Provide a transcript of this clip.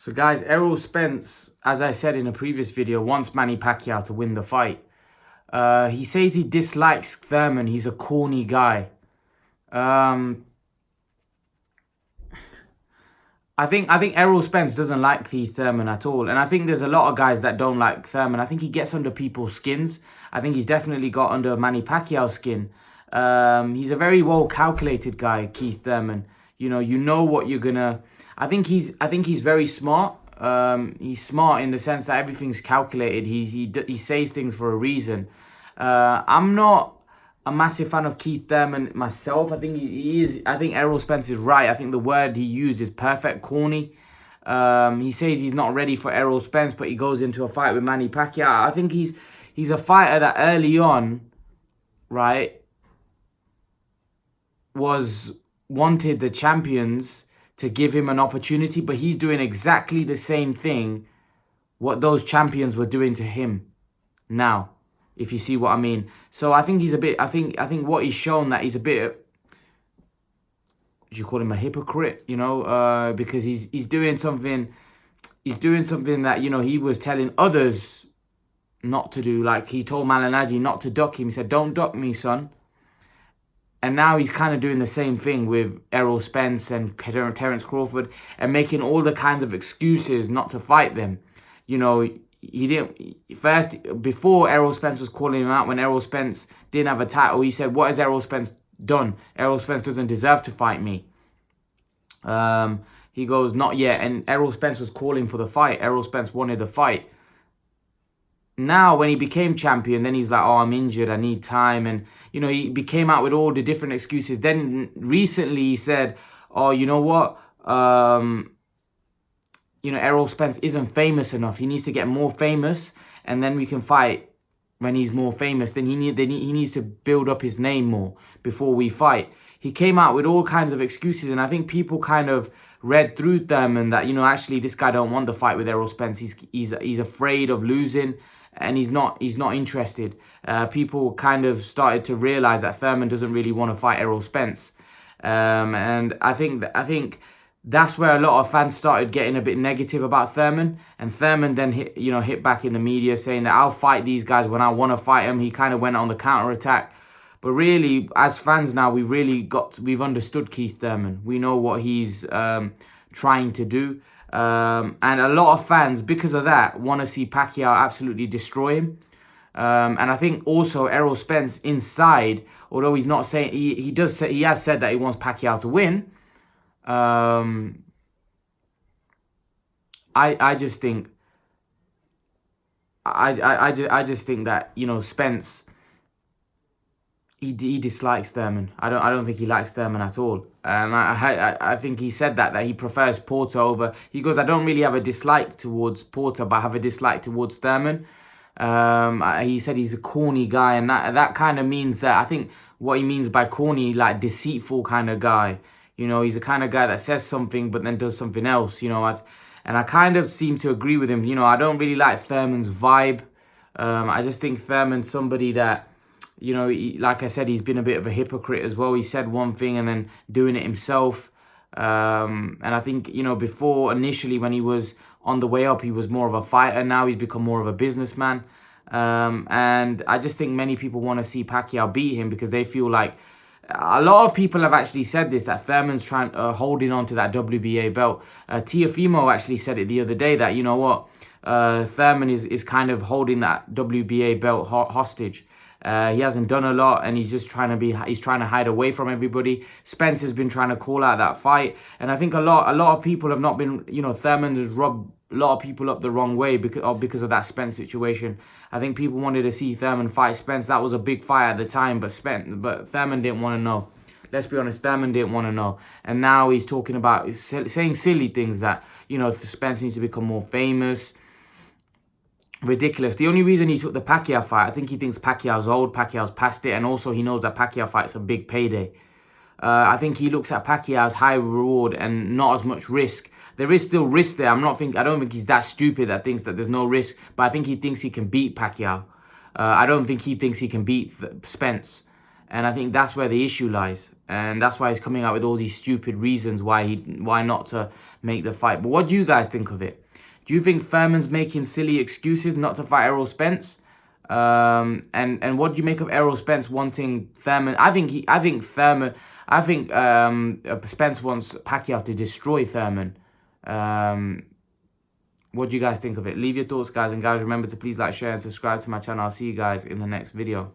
So guys, Errol Spence, as I said in a previous video, wants Manny Pacquiao to win the fight. He says he dislikes Thurman. He's a corny guy. I think Errol Spence doesn't like Keith Thurman at all. And I think there's a lot of guys that don't like Thurman. I think he gets under people's skins. I think he's definitely got under Manny Pacquiao's skin. He's a very well calculated guy, Keith Thurman. You know what you're gonna. I think he's very smart. He's smart in the sense that everything's calculated. He says things for a reason. I'm not a massive fan of Keith Thurman myself. I think he is. I think Errol Spence is right. I think the word he used is perfect, corny. He says he's not ready for Errol Spence, but he goes into a fight with Manny Pacquiao. I think he's a fighter that early on, right, wanted the champions to give him an opportunity, but he's doing exactly the same thing what those champions were doing to him now, if you see what I mean. So I think he's a bit, I think what he's shown that he's a bit, would you call him a hypocrite, because he's doing something that, he was telling others not to do. Like he told Malignaggi not to duck him. He said, "Don't duck me, son." And now he's kind of doing the same thing with Errol Spence and Terence Crawford and making all the kinds of excuses not to fight them. He didn't... First, before Errol Spence was calling him out, when Errol Spence didn't have a title, he said, "What has Errol Spence done? Errol Spence doesn't deserve to fight me." He goes, "Not yet." And Errol Spence was calling for the fight. Errol Spence wanted the fight. Now, when he became champion, then he's like, "Oh, I'm injured, I need time." And, he came out with all the different excuses. Then recently he said, "Oh, you know what? Errol Spence isn't famous enough. He needs to get more famous, and then we can fight when he's more famous. Then he needs to build up his name more before we fight." He came out with all kinds of excuses, and I think people kind of read through them and that, actually this guy don't want the fight with Errol Spence. He's afraid of losing. And he's not interested. People kind of started to realize that Thurman doesn't really want to fight Errol Spence, and I think that's where a lot of fans started getting a bit negative about Thurman. And Thurman then hit back in the media saying that I'll fight these guys when I want to fight them. He kind of went on the counter attack. But really, as fans now, we've understood Keith Thurman. We know what he's trying to do. And a lot of fans, because of that, want to see Pacquiao absolutely destroy him. And I think also Errol Spence inside, although he's not saying, he has said that he wants Pacquiao to win. I just think that Spence, he dislikes Thurman. I don't think he likes Thurman at all. And I think he said that he prefers Porter over. He goes, "I don't really have a dislike towards Porter, but I have a dislike towards Thurman." He said he's a corny guy, and that kind of means that, I think what he means by corny, like deceitful kind of guy. He's the kind of guy that says something but then does something else. And I kind of seem to agree with him. I don't really like Thurman's vibe. I just think Thurman's somebody that, like I said, he's been a bit of a hypocrite as well. He said one thing and then doing it himself. And I think, before, initially, when he was on the way up, he was more of a fighter. Now he's become more of a businessman. And I just think many people want to see Pacquiao beat him because they feel like, a lot of people have actually said this, that Thurman's holding on to that WBA belt. Teofimo actually said it the other day that, Thurman is kind of holding that WBA belt hostage. He hasn't done a lot, and he's just trying to hide away from everybody. Spence has been trying to call out that fight, and I think a lot of people have not been, Thurman has rubbed a lot of people up the wrong way because of that Spence situation. I think people wanted to see Thurman fight Spence. That was a big fight at the time, but Thurman didn't want to know. Let's be honest, Thurman didn't want to know. And now he's talking about, saying silly things that, Spence needs to become more famous. Ridiculous. The only reason he took the Pacquiao fight, I think he thinks Pacquiao's old, Pacquiao's past it, and also he knows that Pacquiao fight's a big payday. I think he looks at Pacquiao's high reward and not as much risk. There is still risk there. I don't think he's that stupid that thinks that there's no risk, but I think he thinks he can beat Pacquiao. I don't think he thinks he can beat Spence. And I think that's where the issue lies. And that's why he's coming out with all these stupid reasons why not to make the fight. But what do you guys think of it? Do you think Thurman's making silly excuses not to fight Errol Spence? And what do you make of Errol Spence wanting Thurman? I think Spence wants Pacquiao to destroy Thurman. What do you guys think of it? Leave your thoughts, guys. And guys, remember to please like, share, and subscribe to my channel. I'll see you guys in the next video.